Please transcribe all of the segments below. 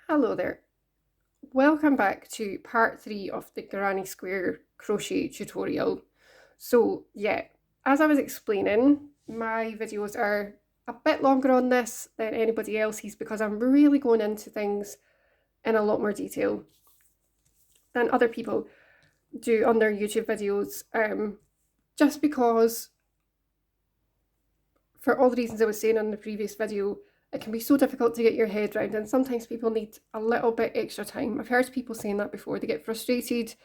Hello there. Welcome back to part 3 of the granny square crochet tutorial. So yeah, as I was explaining, my videos are a bit longer on this than anybody else's because I'm really going into things in a lot more detail than other people do on their YouTube videos, just because for all the reasons I was saying on the previous video, it can be so difficult to get your head around, and sometimes people need a little bit extra time. I've heard people saying that before. They get frustrated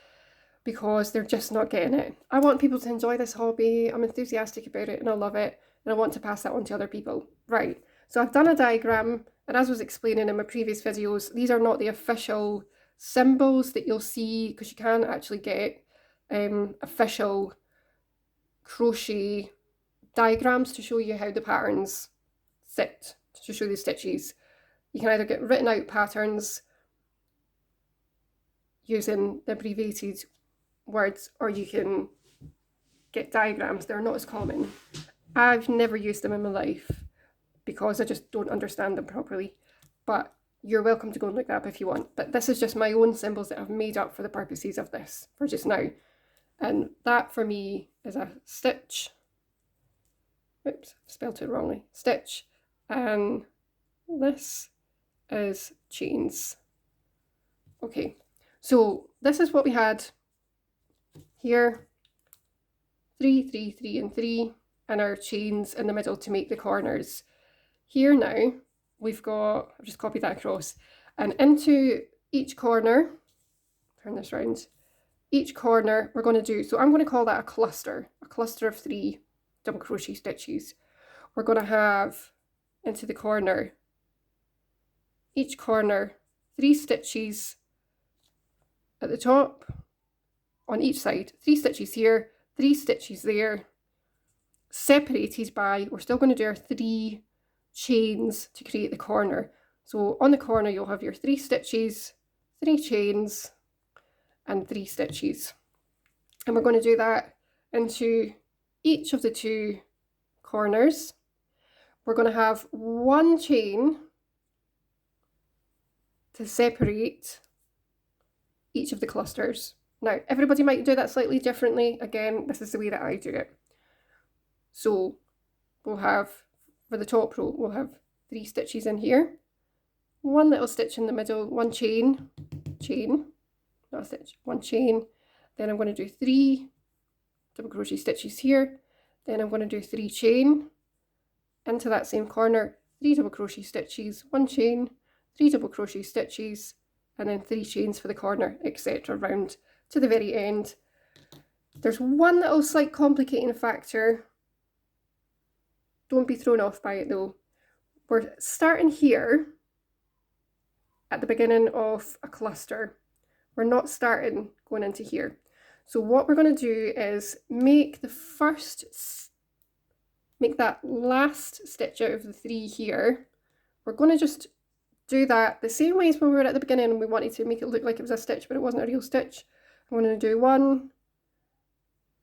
because they're just not getting it. I want people to enjoy this hobby. I'm enthusiastic about it and I love it, and I want to pass that on to other people. Right, so I've done a diagram, and as I was explaining in my previous videos, these are not the official symbols that you'll see, because you can actually get official crochet diagrams to show you how the patterns sit, to show the stitches. You can either get written out patterns using the abbreviated words, or you can get diagrams. They're not as common. I've never used them in my life because I just don't understand them properly, but you're welcome to go and look that up if you want. But this is just my own symbols that I've made up for the purposes of this for just now. And that for me is a stitch. Oops, I've spelled it wrongly. Stitch. And this is chains. Okay, so this is what we had here. 3, 3, 3 and 3, and our chains in the middle to make the corners. Here now we've got, I've just copied that across, and into each corner, turn this round, each corner we're going to do, so I'm going to call that a cluster of 3 double crochet stitches. We're going to have into the corner, each corner, 3 stitches at the top on each side, 3 stitches here, 3 stitches there, separated by, we're still going to do our 3 chains to create the corner. So on the corner you'll have your 3 stitches, 3 chains and 3 stitches, and we're going to do that into each of the 2 corners. We're going to have 1 chain to separate each of the clusters. Now everybody might do that slightly differently. Again, this is the way that I do it. So we'll have, for the top row, we'll have 3 stitches in here, 1 little stitch in the middle, 1 chain, not a stitch, 1 chain, then I'm going to do 3 double crochet stitches here, then I'm going to do 3 chain into that same corner, 3 double crochet stitches, 1 chain, 3 double crochet stitches, and then 3 chains for the corner, etc., round to the very end. There's one little slight complicating factor. Don't be thrown off by it though. We're starting here at the beginning of a cluster. We're not starting going into here. So what we're going to do is make that last stitch out of the 3 here. We're going to just do that the same way as when we were at the beginning and we wanted to make it look like it was a stitch, but it wasn't a real stitch. I'm going to do 1,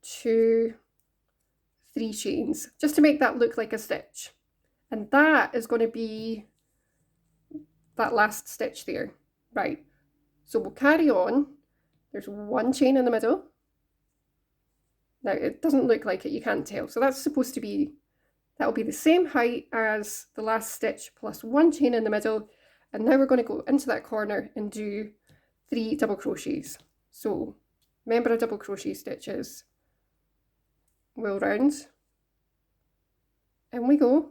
2, 3 chains, just to make that look like a stitch. And that is going to be that last stitch there. Right, so we'll carry on. There's 1 chain in the middle. Now it doesn't look like it, you can't tell. So that's supposed to be, that'll be the same height as the last stitch plus 1 chain in the middle. And now we're going to go into that corner and do 3 double crochets. So remember, a double crochet stitches, wheel round, and we go.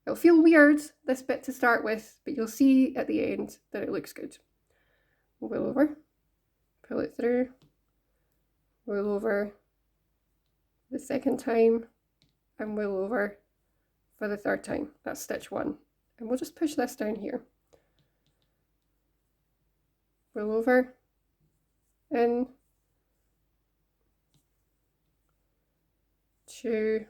It'll feel weird, this bit to start with, but you'll see at the end that it looks good. Wheel over, pull it through, wheel over the second time, and wheel over for the third time. That's stitch 1. And we'll just push this down here. Wheel over, in, 2,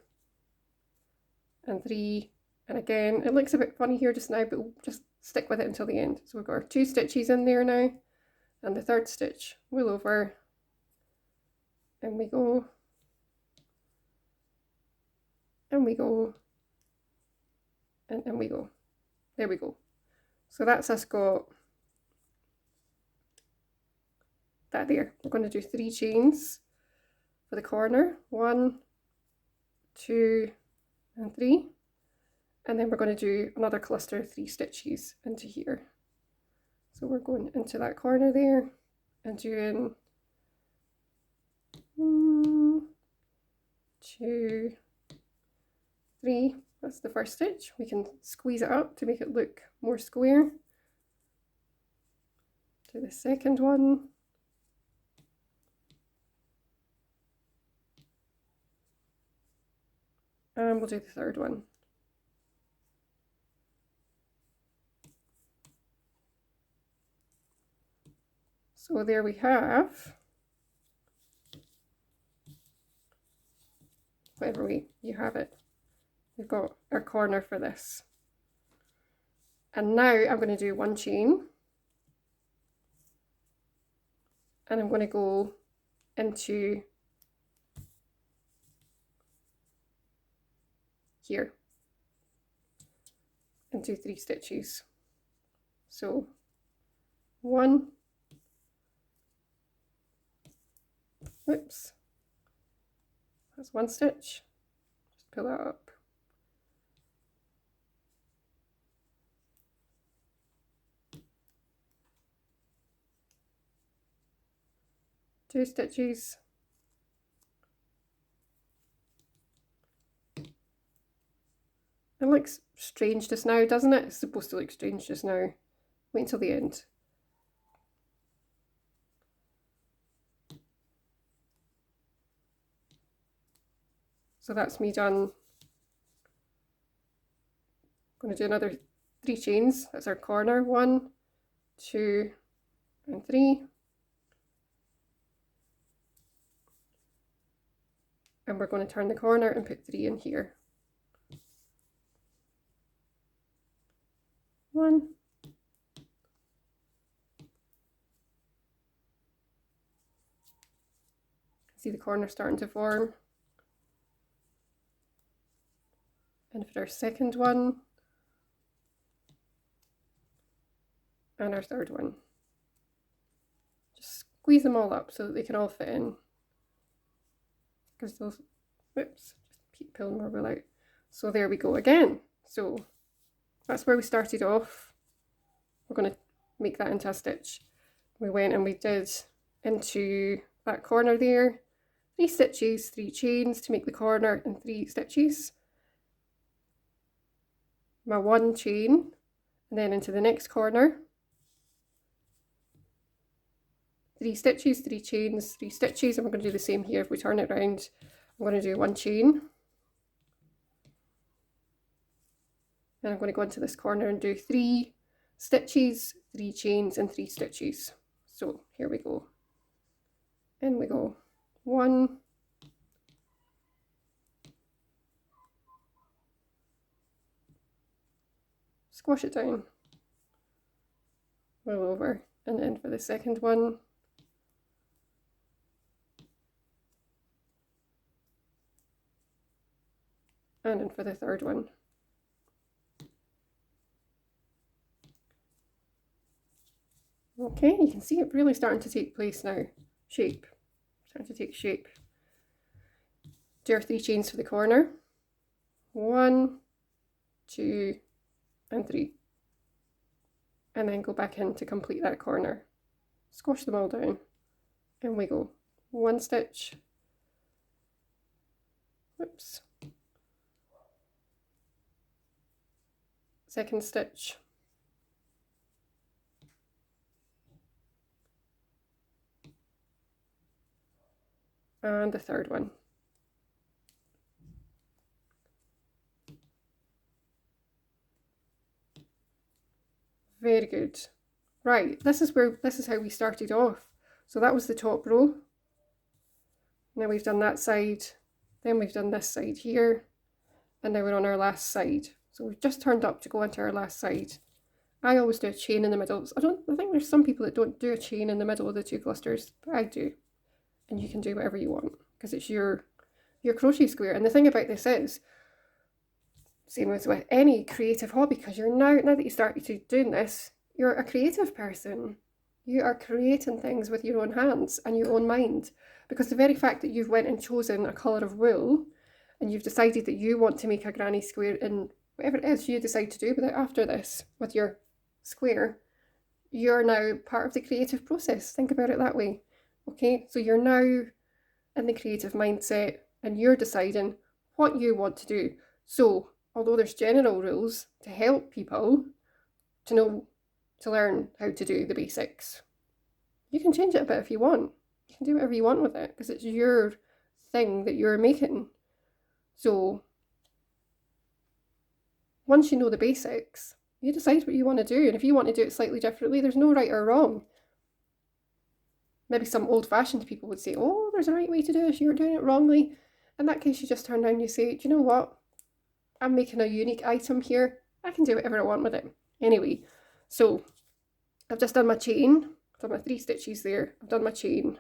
and 3, and again, it looks a bit funny here just now, but we'll just stick with it until the end. So we've got our 2 stitches in there now, and the third stitch, wheel over, and we go, and we go, and we go. There we go. So that's us got that there. We're going to do 3 chains for the corner, 1, 2 and 3, and then we're going to do another cluster of 3 stitches into here. So we're going into that corner there and doing 1, 2, 3. That's the first stitch. We can squeeze it up to make it look more square. Do the second one. And we'll do the third one. So there we have, whatever way you have it, we've got our corner for this. And now I'm going to do 1 chain, and I'm going to go into here and do 3 stitches. So 1, whoops, that's 1 stitch, just pull that up, 2 stitches, it looks strange just now, doesn't it? It's supposed to look strange just now. Wait until the end. So that's me done. I'm going to do another 3 chains. That's our corner, 1, 2 and 3. And we're going to turn the corner and put 3 in here. 1, see the corner starting to form. And for our second one, and our third one. Just squeeze them all up so that they can all fit in. Because those, whoops, just keep pulling more wool out. So there we go again. So that's where we started off. We're going to make that into a stitch. We went and we did into that corner there, 3 stitches, 3 chains to make the corner, and 3 stitches. My 1 chain, and then into the next corner, 3 stitches, 3 chains, 3 stitches, and we're going to do the same here. If we turn it around, I'm going to do 1 chain, and I'm going to go into this corner and do 3 stitches, 3 chains, and 3 stitches. So here we go. In we go. 1, 2, squash it down, roll over, and then for the second one, and then for the third one. Okay, you can see it really starting to take place now. Shape, starting to take shape. Do our 3 chains for the corner. 1, 2, and 3. And then go back in to complete that corner. Squash them all down. And we go. 1 stitch. Whoops. Second stitch. And the third one. Very good. Right, this is how we started off. So that was the top row. Now we've done that side, then we've done this side here, and now we're on our last side. So we've just turned up to go into our last side. I always do a chain in the middle. I think there's some people that don't do a chain in the middle of the 2 clusters, but I do. And you can do whatever you want because it's your crochet square. And the thing about this is, same as with any creative hobby, because you're now that you started doing this, you're a creative person. You are creating things with your own hands and your own mind, because the very fact that you've went and chosen a colour of wool and you've decided that you want to make a granny square in whatever it is you decide to do with it after this, with your square, you're now part of the creative process. Think about it that way. Okay, so you're now in the creative mindset and you're deciding what you want to do. So although there's general rules to help people to know, to learn how to do the basics, you can change it a bit if you want. You can do whatever you want with it because it's your thing that you're making. So once you know the basics, you decide what you want to do. And if you want to do it slightly differently, there's no right or wrong. Maybe some old-fashioned people would say, oh, there's a right way to do this, you're doing it wrongly. In that case, you just turn around and you say, do you know what? I'm making a unique item here. I can do whatever I want with it. Anyway, so I've just done my chain. I've done my 3 stitches there. I've done my chain.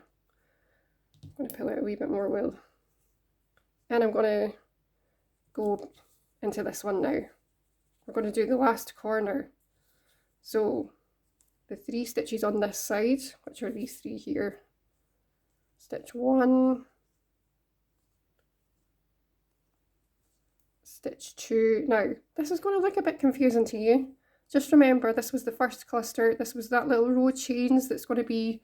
I'm going to pull out a wee bit more wool. And I'm going to go into this one now. We're going to do the last corner. So the 3 stitches on this side, which are these 3 here. Stitch 1, stitch 2. Now, this is going to look a bit confusing to you. Just remember, this was the first cluster. This was that little row of chains that's going to be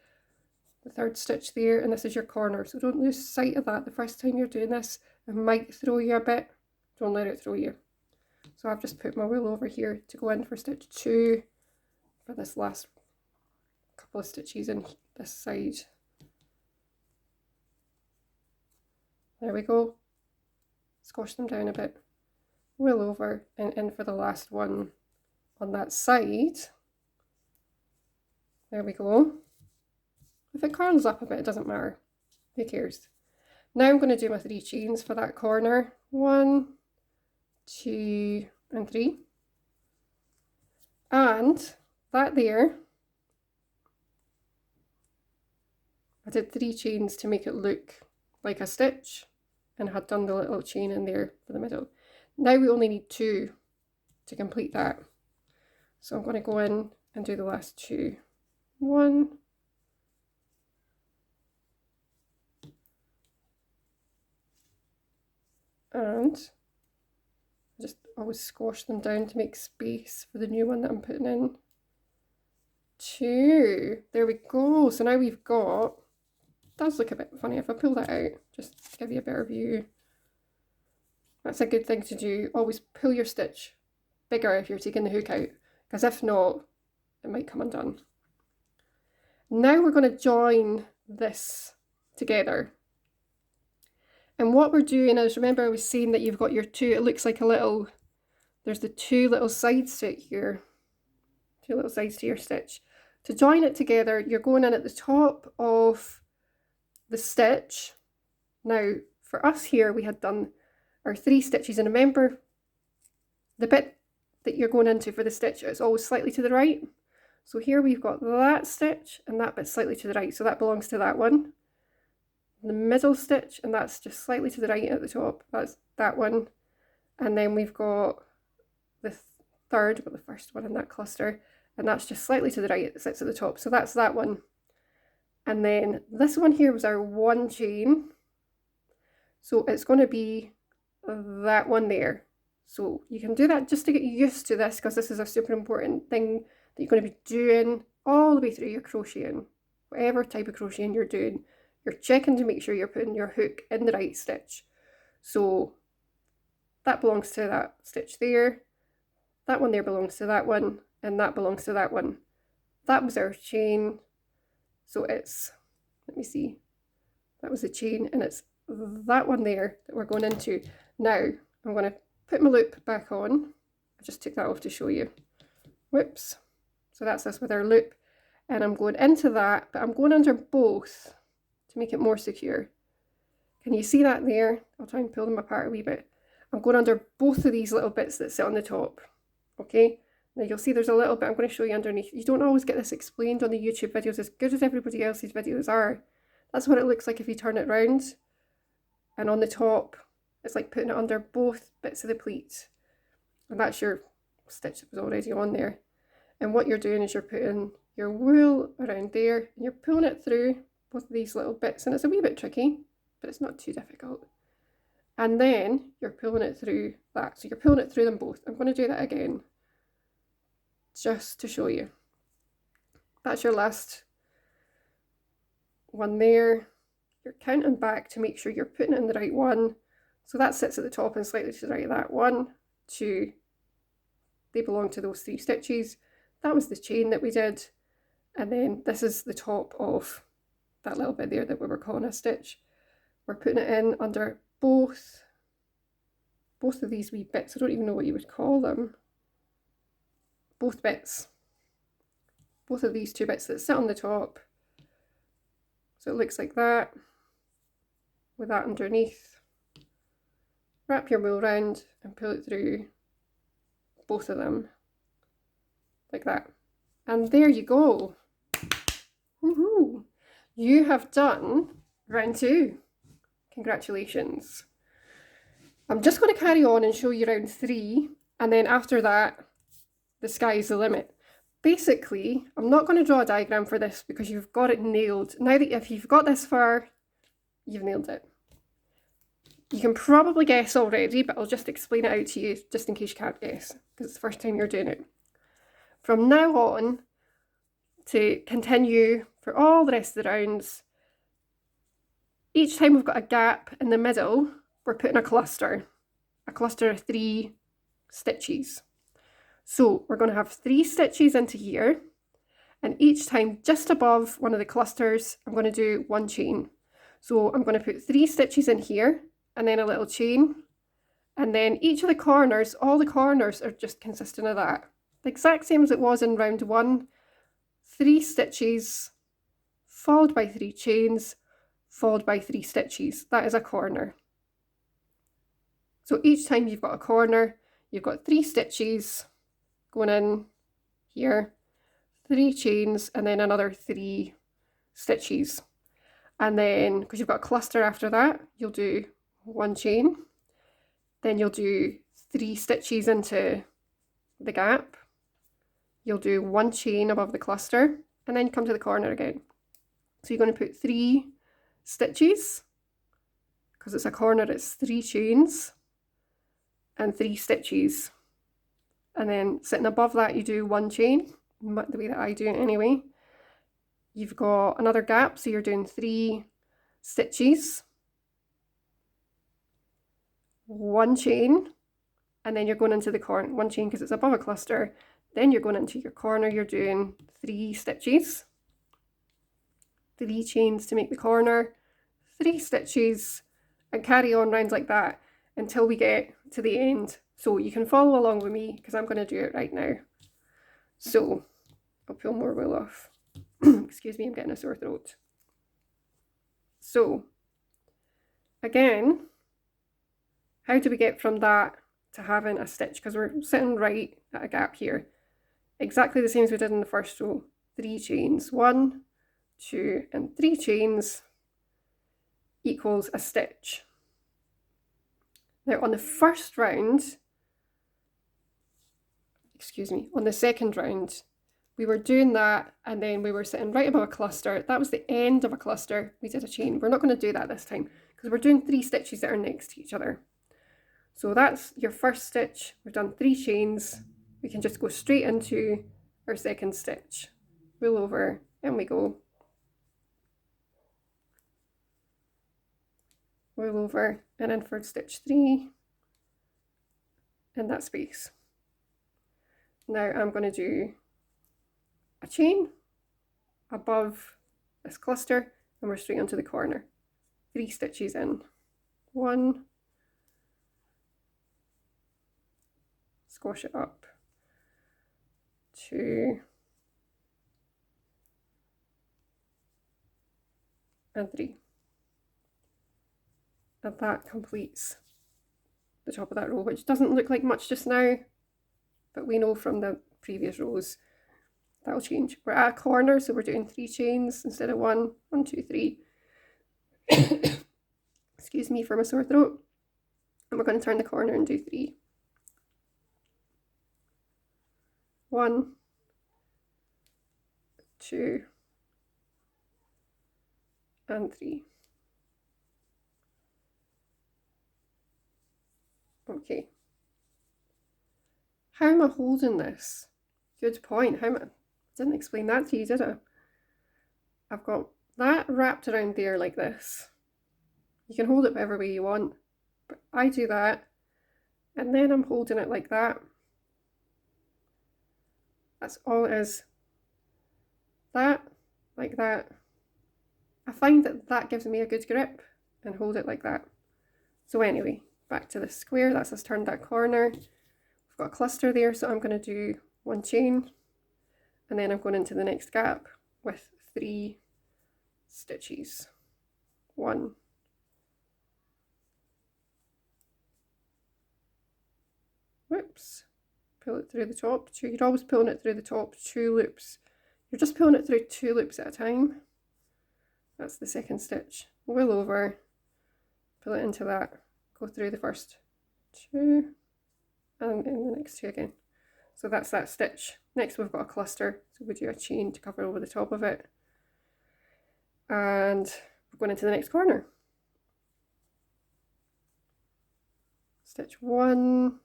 the 3rd stitch there, and this is your corner. So don't lose sight of that the first time you're doing this. It might throw you a bit. Don't let it throw you. So I've just put my wool over here to go in for stitch 2 for this last couple of stitches in this side. There we go. Squash them down a bit. Wool over and in for the last one on that side. There we go. If it curls up a bit, it doesn't matter. Who cares? Now I'm going to do my 3 chains for that corner. 1, 2, and 3. And that there, I did 3 chains to make it look like a stitch and had done the little chain in there for the middle. Now we only need 2 to complete that. So I'm going to go in and do the last 2. 1, and I just always squash them down to make space for the new one that I'm putting in. 2. There we go. So now we've got, it does look a bit funny if I pull that out, just to give you a better view. That's a good thing to do. Always pull your stitch bigger if you're taking the hook out, because if not, it might come undone. Now we're going to join this together. And what we're doing is, remember I was saying that you've got your 2, it looks like a little, there's the 2 little sides to it here. 2 little sides to your stitch. To join it together, you're going in at the top of the stitch. Now, for us here, we had done our 3 stitches, and remember, the bit that you're going into for the stitch is always slightly to the right. So here we've got that stitch and that bit slightly to the right, so that belongs to that one. The middle stitch, and that's just slightly to the right at the top, that's that one. And then we've got the 3rd, but the first one in that cluster, and that's just slightly to the right, it sits at the top, so that's that one. And then this one here was our 1 chain, so it's going to be that one there. So you can do that just to get used to this, because this is a super important thing that you're going to be doing all the way through your crocheting. Whatever type of crocheting you're doing, you're checking to make sure you're putting your hook in the right stitch. So that belongs to that stitch there, that one there belongs to that one, and that belongs to that one. That was our chain. So it's, let me see, that was the chain, and it's that one there that we're going into. Now I'm going to put my loop back on. I just took that off to show you. Whoops. So that's this with our loop, and I'm going into that, but I'm going under both to make it more secure. Can you see that there? I'll try and pull them apart a wee bit. I'm going under both of these little bits that sit on the top. Okay, now you'll see there's a little bit I'm going to show you underneath. You don't always get this explained on the YouTube videos, as good as everybody else's videos are. That's what it looks like if you turn it round. And on the top, it's like putting it under both bits of the pleat. And that's your stitch that was already on there. And what you're doing is you're putting your wool around there, and you're pulling it through both of these little bits, and it's a wee bit tricky, but it's not too difficult. And then you're pulling it through that. So you're pulling it through them both. I'm going to do that again, just to show you. That's your last one there. You're counting back to make sure you're putting it in the right one. So that sits at the top and slightly to the right of that. 1, 2, they belong to those 3 stitches. That was the chain that we did. And then this is the top of that little bit there that we were calling a stitch. We're putting it in under both of these wee bits. I don't even know what you would call them. Both bits. Both of these 2 bits that sit on the top. So it looks like that, with that underneath. Wrap your wool around and pull it through both of them, like that. And there you go. Woohoo! You have done round 2. Congratulations. I'm just going to carry on and show you round 3, and then after that, the sky's the limit. Basically, I'm not going to draw a diagram for this because you've got it nailed. Now that if you've got this far, you've nailed it. You can probably guess already, but I'll just explain it out to you just in case you can't guess, because it's the first time you're doing it. From now on, to continue for all the rest of the rounds, each time we've got a gap in the middle, we're putting a cluster of 3 stitches. So we're going to have 3 stitches into here, and each time just above one of the clusters, I'm going to do 1 chain. So I'm going to put 3 stitches in here, and then a little chain, and then each of the corners, all the corners are just consisting of that. The exact same as it was in round 1, 3 stitches, followed by 3 chains, followed by 3 stitches. That is a corner. So each time you've got a corner, you've got 3 stitches going in here, 3 chains, and then another 3 stitches. And then, because you've got a cluster after that, you'll do 1 chain, then you'll do 3 stitches into the gap, you'll do 1 chain above the cluster, and then you come to the corner again. So you're going to put 3 stitches, because it's a corner, it's 3 chains and 3 stitches. And then sitting above that, you do 1 chain, the way that I do it anyway. You've got another gap, so you're doing 3 stitches, 1 chain, and then you're going into the corner, 1 chain because it's above a cluster. Then you're going into your corner, you're doing 3 stitches, 3 chains to make the corner, 3 stitches, and carry on round like that until we get to the end. So you can follow along with me because I'm going to do it right now. So I'll pull more wool off. Excuse me, I'm getting a sore throat. So again, how do we get from that to having a stitch? Because we're sitting right at a gap here. Exactly the same as we did in the first row. 3 chains. 1, 2, and 3 chains equals a stitch. Now on the first round, on the second round, we were doing that and then we were sitting right above a cluster. That was the end of a cluster. We did a chain. We're not going to do that this time because we're doing 3 stitches that are next to each other. So that's your first stitch. We've done 3 chains. We can just go straight into our second stitch. Wool over, and we go. Wool over, and in for stitch 3 in that space. Now I'm going to do a chain above this cluster, and we're straight onto the corner. 3 stitches in. 1, squash it up, 2, and 3. And that completes the top of that row, which doesn't look like much just now, but we know from the previous rows that'll change. We're at a corner, so we're doing 3 chains instead of 1. 1, 2, 3. Excuse me for my sore throat. And we're going to turn the corner and do 3. 1, 2 and 3. Okay. How am I holding this? Good point. I didn't explain that to you, did I? I've got that wrapped around there like this. You can hold it whatever way you want, but I do that, and then I'm holding it like that. That's all it is. That, like that. I find that that gives me a good grip, and hold it like that. So anyway, back to the square. That's us turned that corner. I've got a cluster there, so I'm going to do 1 chain, and then I'm going into the next gap with 3 stitches. 1, whoops, pull it through the top, 2, you're always pulling it through the top, 2 loops. You're just pulling it through 2 loops at a time. That's the second stitch. Wool over, pull it into that, go through the first 2, and in the next 2 again. So that's that stitch. Next we've got a cluster, so we do a chain to cover over the top of it. And we're going into the next corner. Stitch 1,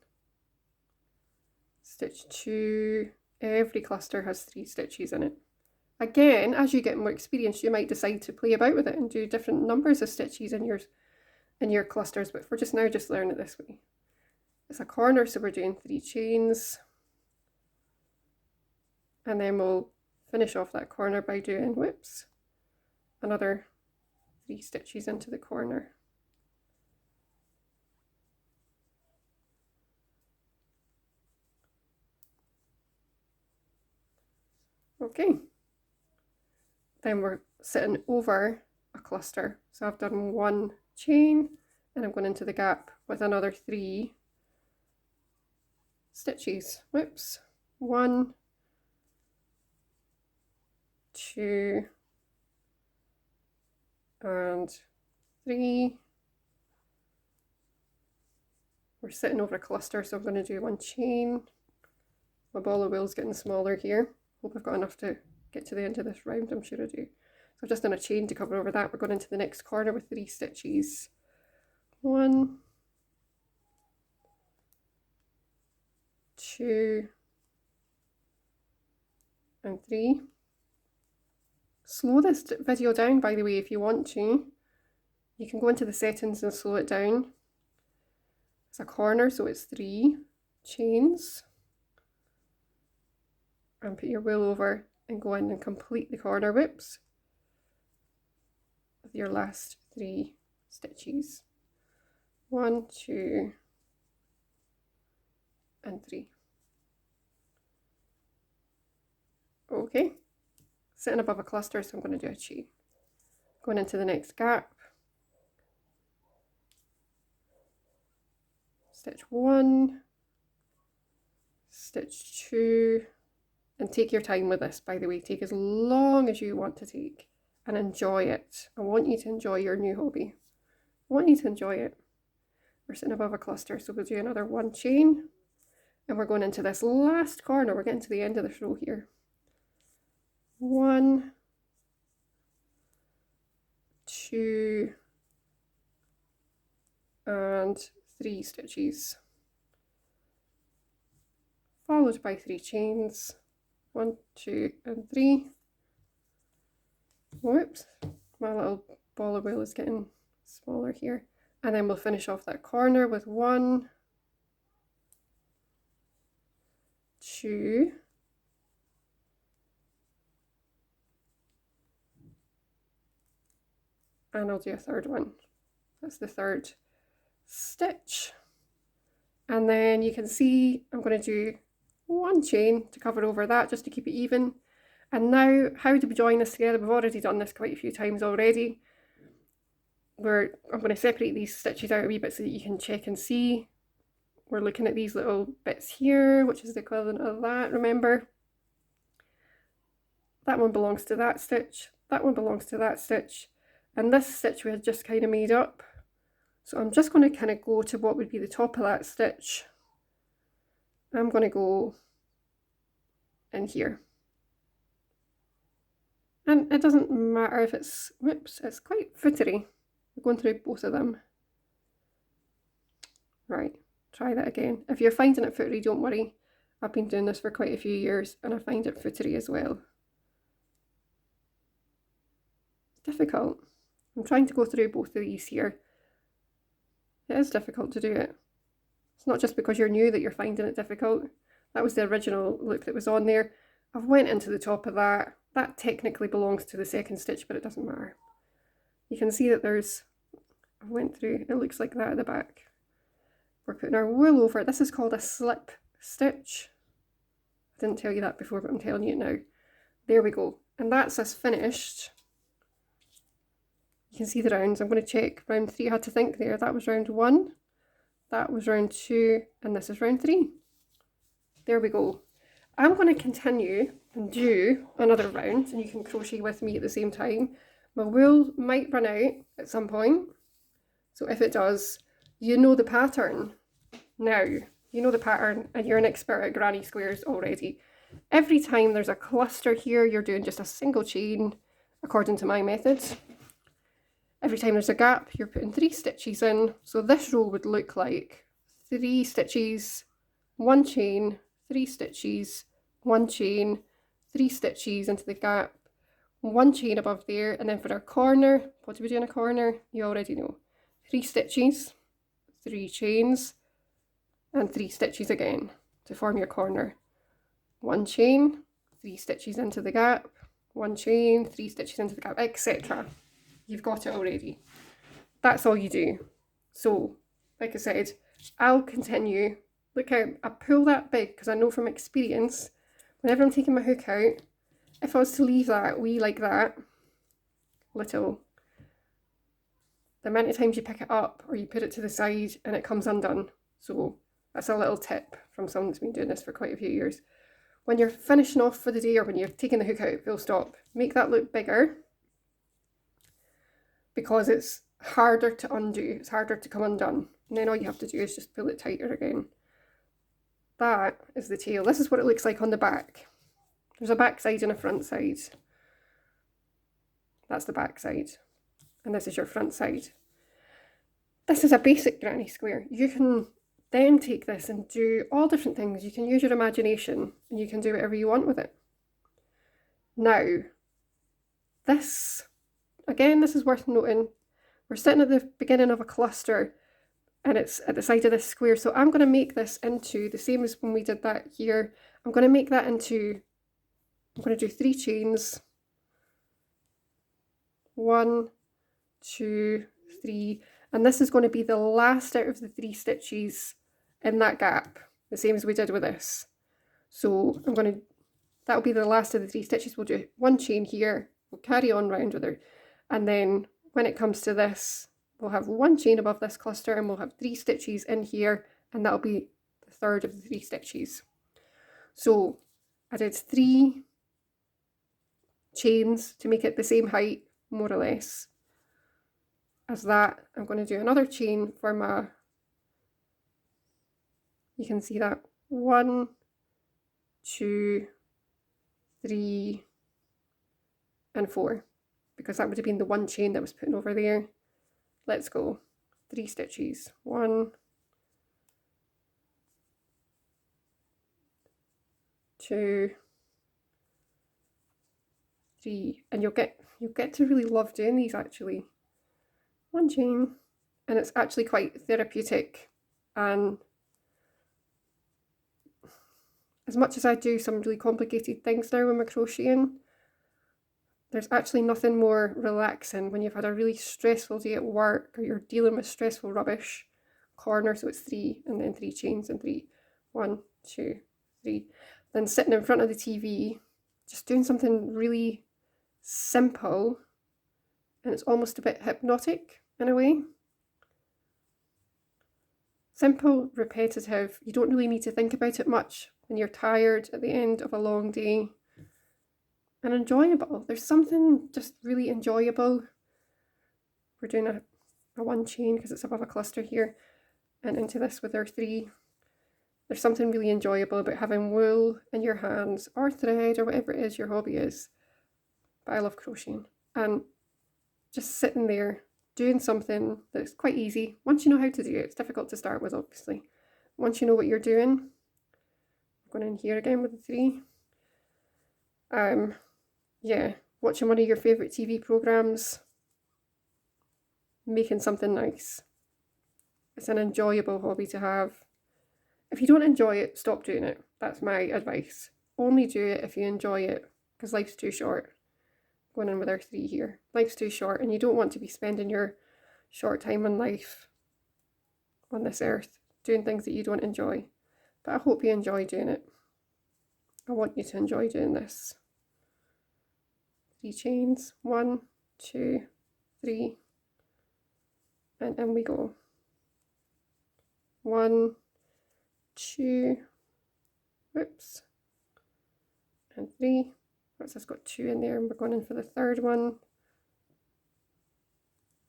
stitch 2, every cluster has 3 stitches in it. Again, as you get more experience, you might decide to play about with it and do different numbers of stitches in your clusters, but for just now, just learn it this way. It's a corner, so we're doing 3 chains, and then we'll finish off that corner by doing, whoops, another 3 stitches into the corner. Okay, then we're sitting over a cluster, so I've done 1 chain, and I'm going into the gap with another 3 stitches. Whoops, 1, 2, and 3. We're sitting over a cluster, so I'm going to do 1 chain. My ball of wool's getting smaller here. Hope I've got enough to get to the end of this round. I'm sure I do. So I've just done a chain to cover over that. We're going into the next corner with 3 stitches. 1, 2, and 3. Slow this video down, by the way, if you want to. You can go into the settings and slow it down. It's a corner, so it's 3 chains. And put your wool over and go in and complete the corner, whoops, with your last 3 stitches. 1, 2, and 3. Okay, sitting above a cluster, so I'm going to do a chain. Going into the next gap, stitch 1, stitch 2, and take your time with this, by the way. Take as long as you want to take and enjoy it. I want you to enjoy your new hobby. I want you to enjoy it. We're sitting above a cluster, so we'll do another 1 chain, and we're going into this last corner. We're getting to the end of this row here. 1, 2, and 3 stitches, followed by 3 chains. 1, 2, and 3. Whoops, my little ball of wool is getting smaller here. And then we'll finish off that corner with 1, 2, and I'll do a 3rd one. That's the 3rd stitch. And then you can see I'm going to do 1 chain to cover over that, just to keep it even. And now, how do we join this together? We've already done this quite a few times already. I'm going to separate these stitches out a wee bit so that you can check and see. We're looking at these little bits here, which is the equivalent of that, remember? That one belongs to that stitch, that one belongs to that stitch, and this stitch we had just kind of made up. So I'm just going to kind of go to what would be the top of that stitch. I'm going to go in here. And it doesn't matter if it's, whoops, it's quite footery. We're going through both of them. Right, try that again. If you're finding it footery, don't worry. I've been doing this for quite a few years and I find it footery as well. It's difficult. I'm trying to go through both of these here. It is difficult to do it. It's not just because you're new that you're finding it difficult. That was the original look that was on there. I've went into the top of that. That technically belongs to the second stitch, but it doesn't matter. You can see that there's, I went through, it looks like that at the back. We're putting our wool over it. This is called a slip stitch. I didn't tell you that before, but I'm telling you it now. There we go. And that's us finished. You can see the rounds. I'm going to check round 3. I had to think there. That was round 1. That was round 2. And this is round 3. There we go. I'm going to continue and do another round, and you can crochet with me at the same time. My wool might run out at some point. So if it does, you know the pattern. Now, you know the pattern and you're an expert at granny squares already. Every time there's a cluster here, you're doing just a single chain according to my method. Every time there's a gap, you're putting 3 stitches in. So this row would look like 3 stitches, 1 chain, 3 stitches, 1 chain, 3 stitches into the gap, 1 chain above there, and then for our corner, what do we do in a corner? You already know. 3 stitches, 3 chains, and 3 stitches again to form your corner. 1 chain, 3 stitches into the gap, 1 chain, 3 stitches into the gap, etc. You've got it already. That's all you do. So, like I said, I'll continue. Look how I pull that big, because I know from experience, whenever I'm taking my hook out, if I was to leave that wee like that, little, the amount of times you pick it up or you put it to the side and it comes undone. So that's a little tip from someone that's been doing this for quite a few years. When you're finishing off for the day or when you're taking the hook out, full stop, make that look bigger, because it's harder to undo, it's harder to come undone. And then all you have to do is just pull it tighter again. That is the tail. This is what it looks like on the back. There's a back side and a front side. That's the back side. And this is your front side. This is a basic granny square. You can then take this and do all different things. You can use your imagination and you can do whatever you want with it. Now, this, again, this is worth noting. We're sitting at the beginning of a cluster and it's at the side of this square. So I'm going to make this into, the same as when we did that here, I'm going to make that into, I'm going to do 3 chains. 1, 2, 3. And this is going to be the last out of the 3 stitches in that gap, the same as we did with this. So I'm going to, that'll be the last of the 3 stitches. We'll do 1 chain here, we'll carry on round with her, and then when it comes to this, we'll have 1 chain above this cluster and we'll have 3 stitches in here, and that'll be the 3rd of the 3 stitches. So I did 3 chains to make it the same height, more or less, as that. I'm going to do another chain for my, you can see that, 1, 2, 3, and 4, because that would have been the 1 chain that was put over there. Let's go. 3 stitches. 1, 2, 3, and you'll get to really love doing these actually. 1 chain, and it's actually quite therapeutic. And as much as I do some really complicated things now when we're crocheting, there's actually nothing more relaxing when you've had a really stressful day at work or you're dealing with stressful rubbish. Corner, so it's 3, and then 3 chains and 3. 1, 2, 3. Then sitting in front of the TV, just doing something really simple, and it's almost a bit hypnotic in a way. Simple, repetitive, you don't really need to think about it much when you're tired at the end of a long day. And enjoyable. There's something just really enjoyable. We're doing a 1 chain because it's above a cluster here, and into this with our 3. There's something really enjoyable about having wool in your hands, or thread, or whatever it is your hobby is, but I love crocheting. And just sitting there doing something that's quite easy. Once you know how to do it, it's difficult to start with, obviously. Once you know what you're doing, I'm going in here again with the 3. Yeah, watching one of your favourite TV programmes, making something nice. It's an enjoyable hobby to have. If you don't enjoy it, stop doing it. That's my advice. Only do it if you enjoy it, because life's too short. Going in with our 3 here. Life's too short, and you don't want to be spending your short time in life on this earth doing things that you don't enjoy. But I hope you enjoy doing it. I want you to enjoy doing this. 3 chains, 1, 2, 3, and in we go. 1, 2, whoops, and 3. That's just got 2 in there, and we're going in for the 3rd one.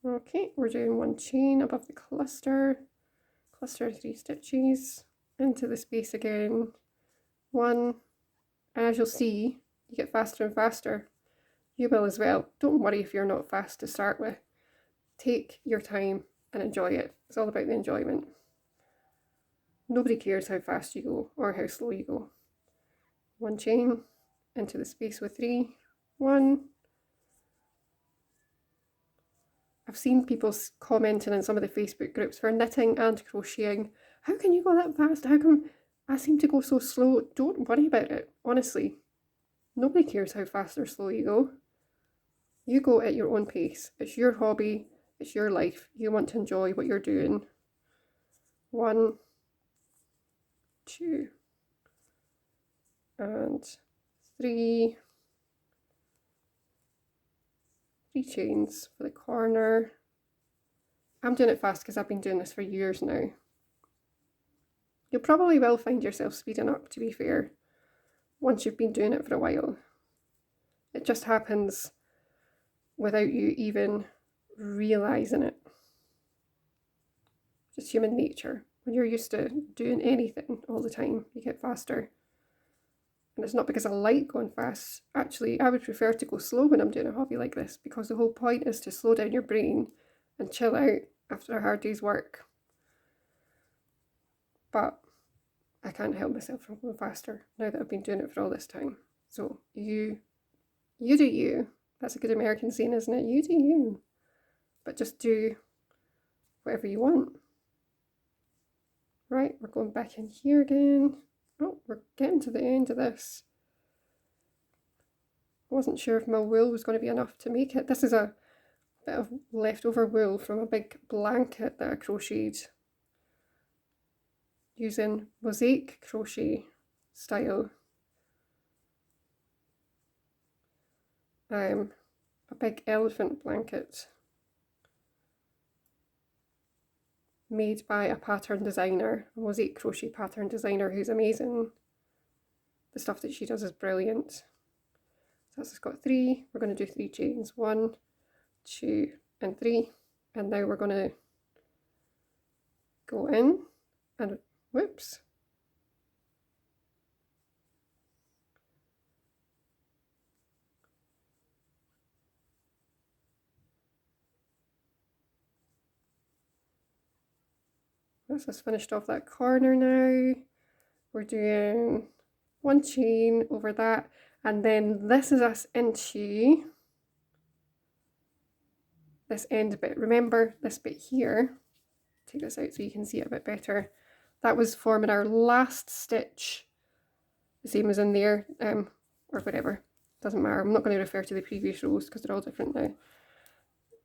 Okay, we're doing 1 chain above the cluster 3 stitches into the space again, 1, and as you'll see, you get faster and faster. You will as well. Don't worry if you're not fast to start with. Take your time and enjoy it. It's all about the enjoyment. Nobody cares how fast you go or how slow you go. 1 chain into the space with 3, 1. I've seen people commenting in some of the Facebook groups for knitting and crocheting. How can you go that fast? How come I seem to go so slow? Don't worry about it, honestly. Nobody cares how fast or slow you go. You go at your own pace. It's your hobby. It's your life. You want to enjoy what you're doing. 1, 2, and 3. 3 chains for the corner. I'm doing it fast because I've been doing this for years now. You probably will find yourself speeding up, to be fair, once you've been doing it for a while. It just happens without you even realising it. Just human nature. When you're used to doing anything all the time, you get faster. And it's not because I like going fast. Actually, I would prefer to go slow when I'm doing a hobby like this, because the whole point is to slow down your brain and chill out after a hard day's work. But I can't help myself from going faster now that I've been doing it for all this time. So you do you. That's a good American saying, isn't it? You do you. But just do whatever you want. Right, we're going back in here again. Oh, we're getting to the end of this. I wasn't sure if my wool was going to be enough to make it. This is a bit of leftover wool from a big blanket that I crocheted using mosaic crochet style. A big elephant blanket made by a pattern designer, a mosaic crochet pattern designer who's amazing. The stuff that she does is brilliant. So that's just got 3. We're going to do 3 chains. 1, 2, and 3. And now we're going to go in and whoops. This has finished off that corner now. We're doing 1 chain over that, and then this is us into this end bit. Remember this bit here, take this out so you can see it a bit better. That was forming our last stitch, the same as in there, or whatever, doesn't matter. I'm not going to refer to the previous rows because they're all different now.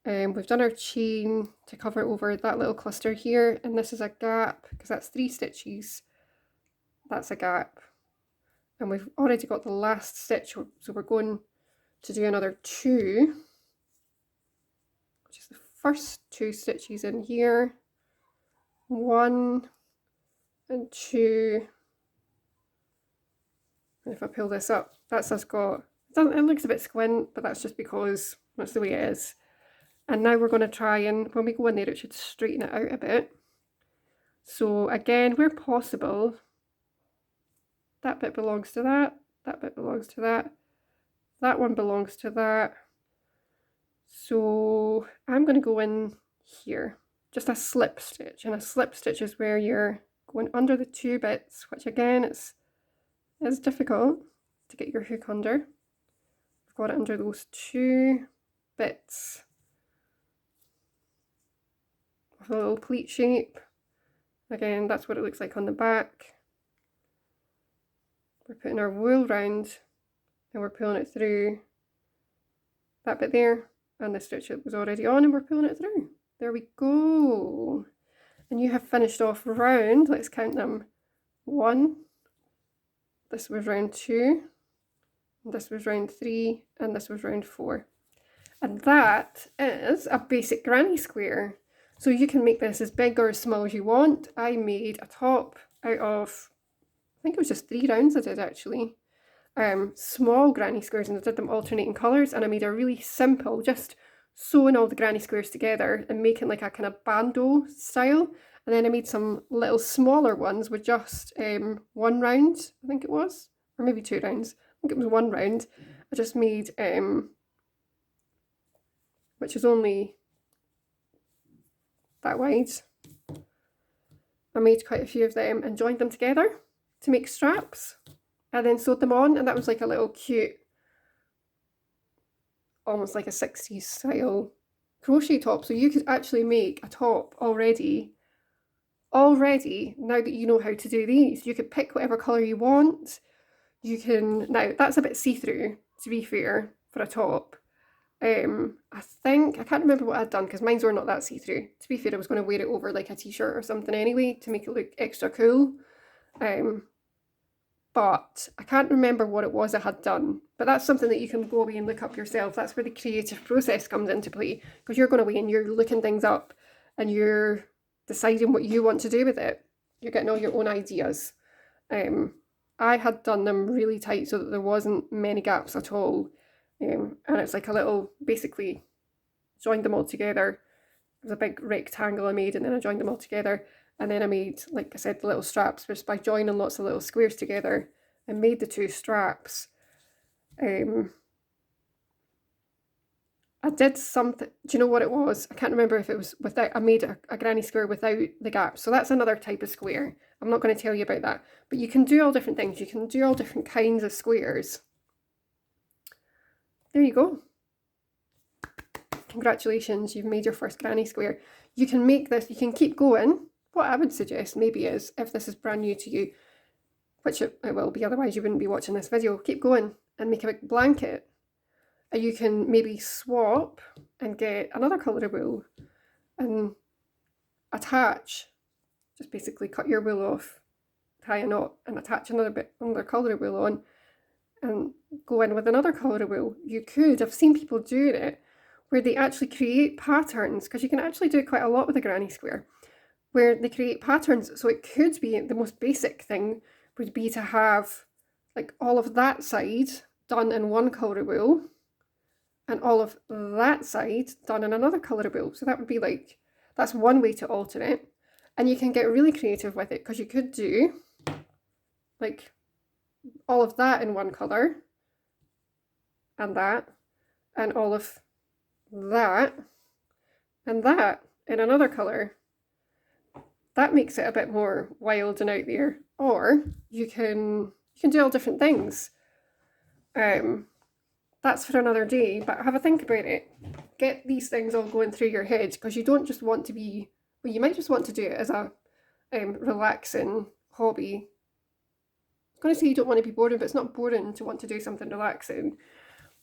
We've done our chain to cover over that little cluster here, and this is a gap because that's 3 stitches. That's a gap, and we've already got the last stitch, so we're going to do another 2, which is the first 2 stitches in here. 1 and 2, and if I pull this up, that's us got, it looks a bit squint, but that's just because that's the way it is. And now we're going to try and, when we go in there, it should straighten it out a bit. So again, where possible, that bit belongs to that, that bit belongs to that, that one belongs to that. So I'm going to go in here, just a slip stitch, and a slip stitch is where you're going under the two bits, which again is difficult to get your hook under. I've got it under those two bits of a little pleat shape. Again, that's what it looks like on the back. We're putting our wool round and we're pulling it through that bit there, and the stitch that was already on, and we're pulling it through. There we go. And you have finished off round, let's count them, 1, this was round 2, this was round 3, and this was round 4. And that is a basic granny square. So you can make this as big or as small as you want. I made a top out of, I think it was just 3 rounds I did actually. Small granny squares, and I did them alternating colours, and I made a really simple, just sewing all the granny squares together and making like a kind of bandeau style. And then I made some little smaller ones with just 1 round, I think it was, or maybe 2 rounds. I think it was 1 round. I just made, which is only that wide. I made quite a few of them and joined them together to make straps, and then sewed them on, and that was like a little cute, almost like a 60s style crochet top. So you could actually make a top already, now that you know how to do these. You could pick whatever colour you want. You can, now that's a bit see-through, to be fair, for a top. I think, I can't remember what I'd done because mine were not that see-through. To be fair, I was going to wear it over like a t-shirt or something anyway to make it look extra cool. But I can't remember what it was I had done. But that's something that you can go away and look up yourself. That's where the creative process comes into play, because you're going away and you're looking things up and you're deciding what you want to do with it. You're getting all your own ideas. I had done them really tight so that there wasn't many gaps at all. And it's like a little, basically joined them all together. It was a big rectangle I made, and then I joined them all together. And then I made, like I said, the little straps just by joining lots of little squares together and made the 2 straps. I did something, do you know what it was? I can't remember if it was without, I made a granny square without the gaps. So that's another type of square. I'm not going to tell you about that. But you can do all different things. You can do all different kinds of squares. There you go. Congratulations, you've made your first granny square. You can make this, you can keep going. What I would suggest maybe is, if this is brand new to you, which it will be, otherwise you wouldn't be watching this video, keep going and make a big blanket. And you can maybe swap and get another colour of wool and attach, just basically cut your wool off, tie a knot and attach another colour of wool on and go in with another colour of wool. You could, I've seen people doing it, where they actually create patterns, because you can actually do quite a lot with a granny square, where they create patterns. So it could be, the most basic thing would be to have like all of that side done in one colour of wool and all of that side done in another colour of wool. So that would be like, that's one way to alter it. And you can get really creative with it, because you could do like all of that in one colour and that, and all of that and that in another colour. That makes it a bit more wild and out there. Or you can do all different things. That's for another day, but have a think about it. Get these things all going through your head, because you don't just want to be, well, you might just want to do it as a relaxing hobby. I was going to say you don't want to be boring, but it's not boring to want to do something relaxing.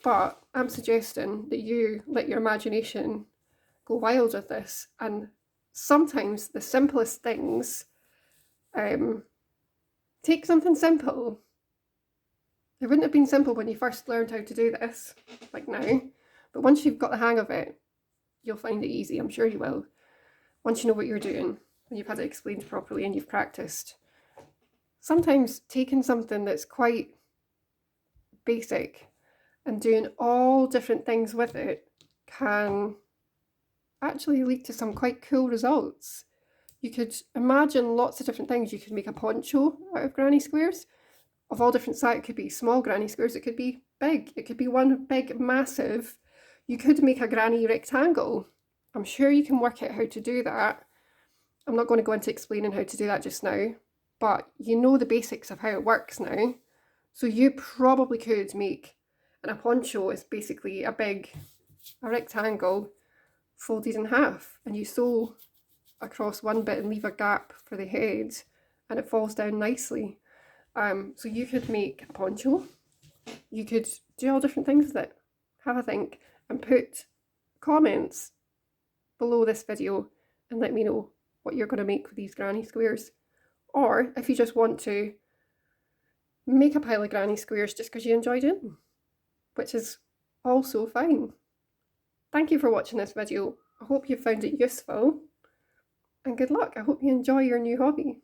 But I'm suggesting that you let your imagination go wild with this, and sometimes the simplest things, take something simple. It wouldn't have been simple when you first learned how to do this, like now, but once you've got the hang of it, you'll find it easy. I'm sure you will. Once you know what you're doing, and you've had it explained properly and you've practiced. Sometimes taking something that's quite basic and doing all different things with it can actually lead to some quite cool results. You could imagine lots of different things. You could make a poncho out of granny squares of all different sizes. It could be small granny squares, it could be big. It could be one big massive. You could make a granny rectangle. I'm sure you can work out how to do that. I'm not going to go into explaining how to do that just now, but you know the basics of how it works now. So you probably could make, and a poncho is basically a rectangle folded in half, and you sew across one bit and leave a gap for the head, and it falls down nicely. So you could make a poncho. You could do all different things with it. Have a think and put comments below this video and let me know what you're going to make with these granny squares. Or if you just want to make a pile of granny squares just because you enjoyed it, which is also fine. Thank you for watching this video. I hope you found it useful, and good luck. I hope you enjoy your new hobby.